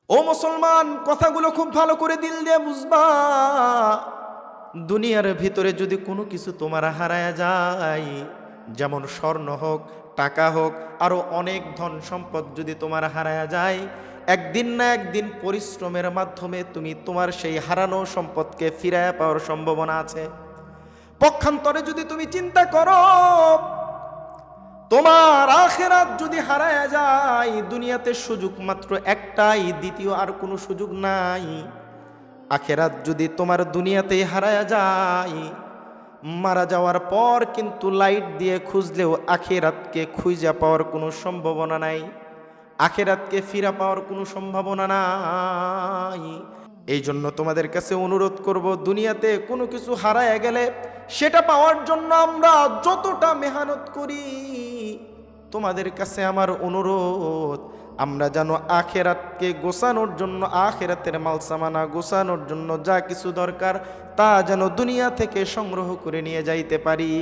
ও মুসলমান, কথাগুলো খুব ভালো করে দিল দিয়ে বুঝবা। দুনিয়ার ভিতরে যদি কোনো কিছু তোমার হারায় যায়, যেমন স্বর্ণ হোক, টাকা হোক, আরো অনেক ধন সম্পদ যদি তোমার হারায় যায়, একদিন না একদিন পরিশ্রমের মাধ্যমে তুমি তোমার সেই হারানো সম্পদকে ফিরায় পাওয়ার সম্ভাবনা আছে। পক্ষান্তরে যদি তুমি চিন্তা করো, তোমার আখেরাত যদি হারায় যায়, দুনিয়াতে সুযোগ মাত্র একটাই, দ্বিতীয় আর কোনো সুযোগ নাই। আখেরাত যদি তোমার দুনিয়াতেই হারায় যায়, মারা যাওয়ার পর কিন্তু লাইট দিয়ে খুঁজলেও আখেরাতকে খুঁজে পাওয়ার কোনো সম্ভাবনা নাই, আখেরাতকে ফিরা পাওয়ার কোনো সম্ভাবনা নাই। এই জন্য তোমাদের কাছে অনুরোধ করব, দুনিয়াতে কোনো কিছু হারায় গেলে সেটা পাওয়ার জন্য আমরা যতটা মেহনত করি, তোমাদের কাছে আমার অনুরোধ, আমরা যেন আখেরাতকে গোছানোর জন্য, আখেরাতের মালসামানা গোছানোর জন্য যা কিছু দরকার তা যেন দুনিয়া থেকে সংগ্রহ করে নিয়ে যাইতে পারি।